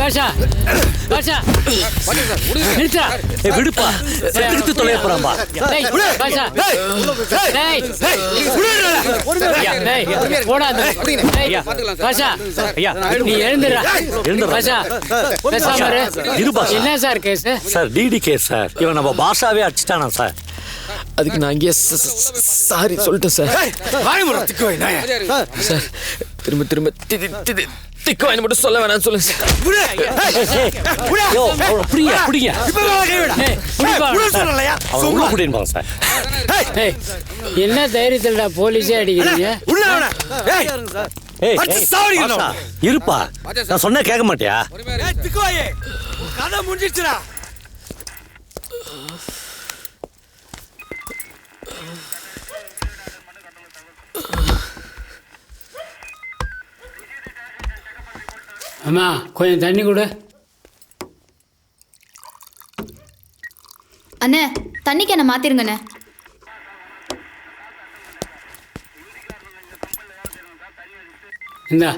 பாஷா பாஷா நிறுத்தா. விடுப்பா, செத்துக்கிட்டு தொலைய போறான்பா. பாஷா போடாத. பாஷா நீ எழுந்துடா. பாஷா பேசாம இருப்பா. என்ன sir case? Sir TT case sir. இவன் நம்ம பாஷாவே அடிச்சிட்டானா சார். அதுக்கு நான் அங்கேயே சாரி சொல்லிட்டேன் சார். சார் திரும்ப திரும்ப திக்கு வாங்கி மட்டும் சொல்ல வேணாம்னு சொல்லுங்க சார். என்ன தைரியத்தில்டா போலீஸே அடிக்கிறீங்க? இருப்பா, நான் சொன்ன கேட்க மாட்டியா? கதை முடிஞ்சிடுச்சுடா. அம்மா கொஞ்சம் தண்ணி கொடு. அண்ணே தண்ணிக்கு என்ன மாத்திருங்கண்ணே. இந்தா.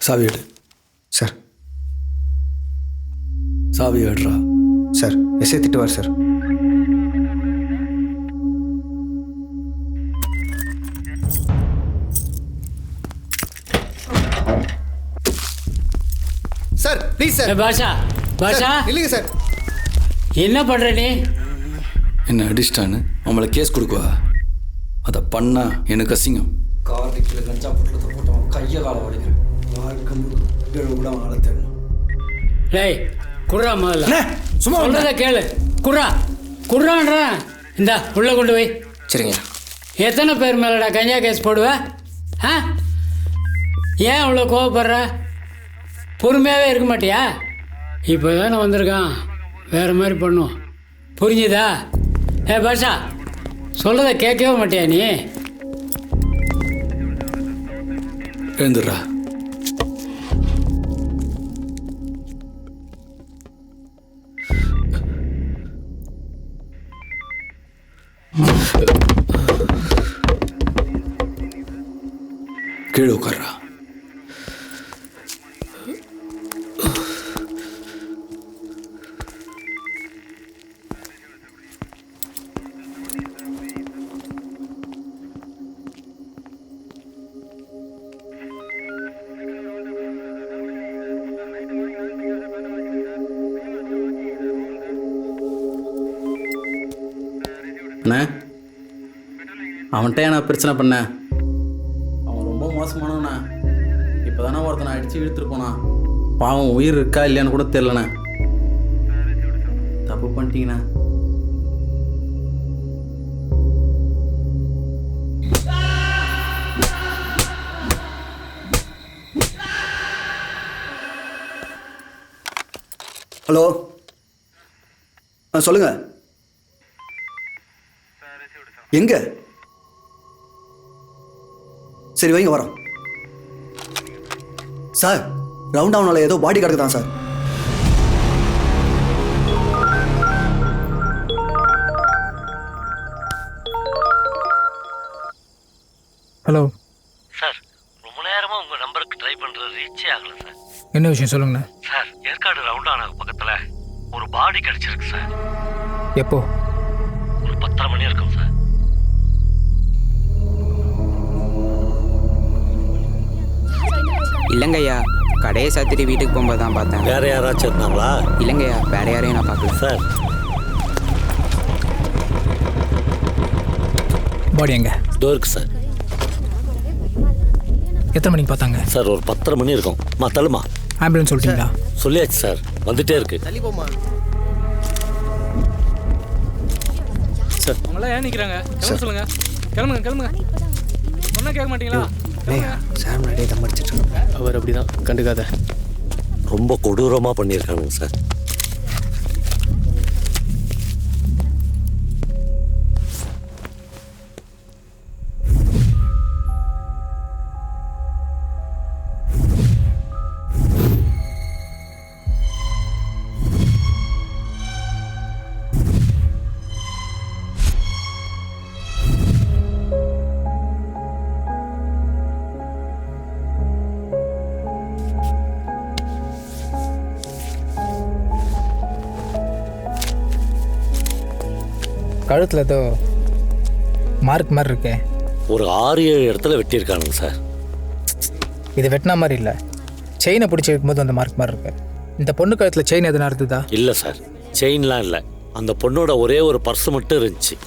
சாவி எடு சார். சாவி எடுறா சார். எஸ்ஐ திட்டுவார் sir. Sir please sir. Basha Basha இல்லைங்க சார். என்ன பண்ற நீ? என்ன அடிச்சிட்டான்னு அவங்கள கேஸ் கொடுக்குவா? அதை பண்ணா எனக்கு அசிங்கம். கார்டு கீழே கஞ்சா பொட்டலத்தை போட்டவன் கையை காலை உடைக்கிறேன். கூட ஆளை தேடணும். டேய் குர்ரா முதல்ல. சும்மா சொல்றத கேளு. குர்ரா குர்ரான்ற. இந்தா உள்ள கொண்டு போய். சரிங்க. எத்தனை பேர் மேலடா கஞ்சா கேஸ் போடுவ? ஆ ஏன் அவ்வளோ கோவப்படுற? பொறுமையாகவே இருக்க மாட்டியா? இப்போ தானே வந்திருக்கான், வேறு மாதிரி பண்ணுவோம். புரிஞ்சுதா? பாஷா சொல்கிறத கேட்கவே மாட்டியா நீ? எழுந்துடுறா. கீழே உட்கார்றா. அண்ணே அவன்கிட்ட நான் பிரச்சனை பண்ணேன். அவன் ரொம்ப மோசமானவண்ணா. இப்போ தானே ஒருத்தனை அடித்து இழுத்துட்டு போனான். பாவம் உயிர் இருக்கா இல்லையான்னு கூட தெரிலண்ணே. தப்பு பண்ணிட்டீங்கண்ணா. ஹலோ சொல்லுங்க. எங்க? சரி வைங்க வரோம் சார். ரவுண்ட் டவுனில் ஏதோ பாடி கிடக்குதான் சார். ஹலோ சார், ரொம்ப நேரமா உங்க நம்பருக்கு ட்ரை பண்றது ரீச்சே ஆகல சார். என்ன விஷயம் சொல்லுங்கண்ணே. சார், ஏற்காடு ரவுண்ட் ஆன பக்கத்துல ஒரு பாடி கிடைச்சிருக்கு சார். எப்போ? ஒரு 10:30 மணி இருக்கும் சார். இல்லைங்கய்யா, கடையை சாத்திட்டு வீட்டுக்கு போகும்போது தான் பார்த்தேன். வேற யாராச்சும் இருந்தாங்களா? இல்லைங்கய்யா, வேற யாரையும் நான் பார்க்கல. சார் பாடி எங்க? இதோ இருக்கு சார். எத்தனை மணிக்கு பார்த்தாங்க? சார் ஒரு 10:30 மணி இருக்கும். தள்ளுமா. ஆம்புலன்ஸ் சொல்லிட்டீங்களா? சொல்லியாச்சு சார், வந்துட்டே இருக்கு. சார் அவங்களாம் ஏன் நிற்கிறாங்க? கிளம்ப சொல்லுங்க. கிளம்புங்க. ஒன்றும் கேட்க மாட்டீங்களா? சார் முன்னாடியே தம் அடிச்சிட்டு அவர் அப்படிதான், கண்டுக்காத. ரொம்ப கொடூரமாக பண்ணியிருக்கானுங்க சார். கழுத்தில் ஏதோ மார்க் மாதிரி இருக்கே. ஒரு 6-7 இடத்துல வெட்டியிருக்கானுங்க சார். இது வெட்டினா மாதிரி இல்லை, செயினை பிடிச்சி இருக்கும்போது அந்த மார்க் மாதிரி இருக்கு. இந்த பொண்ணு கழுத்தில் செயின் எதுனா இருந்ததா? இல்லை சார், செயின்லாம் இல்லை. அந்த பொண்ணோட ஒரே ஒரு பர்ஸ் மட்டும் இருந்துச்சு.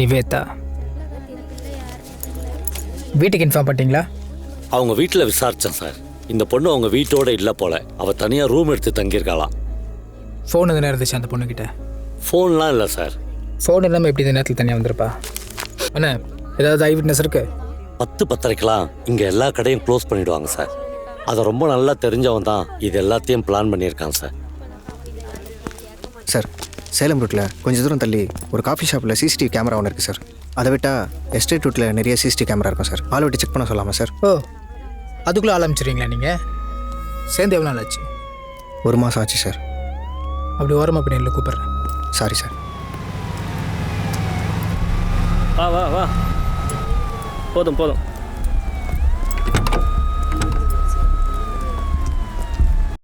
நிவேதா வீட்டுக்கு இன்ஃபார்ம் பண்ணிட்டீங்களா? அவங்க வீட்டில் விசாரித்தேன் சார். இந்த பொண்ணு அவங்க வீட்டோட இல்லை போல. அவள் தனியாக ரூம் எடுத்து தங்கியிருக்காளாம். ஃபோன் எதுனா இருந்துச்சு அந்த பொண்ணுக்கிட்ட? ஃபோன்லாம் இல்லை சார். ஃபோன் இல்லாமல் எப்படி இந்த நேரத்தில் தனியாக வந்திருப்பா? அண்ணா, ஏதாவது ஐ விட்னஸ் இருக்கு? 10-10:30க்கெலாம் இங்கே எல்லா கடையும் க்ளோஸ் பண்ணிவிடுவாங்க சார். அதை ரொம்ப நல்லா தெரிஞ்சவன் தான் இது எல்லாத்தையும் பிளான் பண்ணியிருக்கான் சார். சார், சேலம் ரூட்டில் கொஞ்சம் தூரம் தள்ளி ஒரு காஃபி ஷாப்பில் சிசிடிவி கேமரா ஒன்று இருக்குது சார். அதை விட்டால் எஸ்டேட் ரூட்டில் நிறைய சிசிடிவி கேமரா இருக்கும் சார். ஆள் விட்டு செக் பண்ண சொல்லாமா சார்? ஓ, அதுக்குள்ளே ஆரம்பிச்சிடுறீங்களா நீங்கள்? சேர்ந்து எவ்வளோ நாள் ஆச்சு? 1 மாதம் ஆச்சு சார். அப்படி ஓரமாக அப்படி இல்லை, கூப்பிட்றேன். Sorry sir. வா போதும்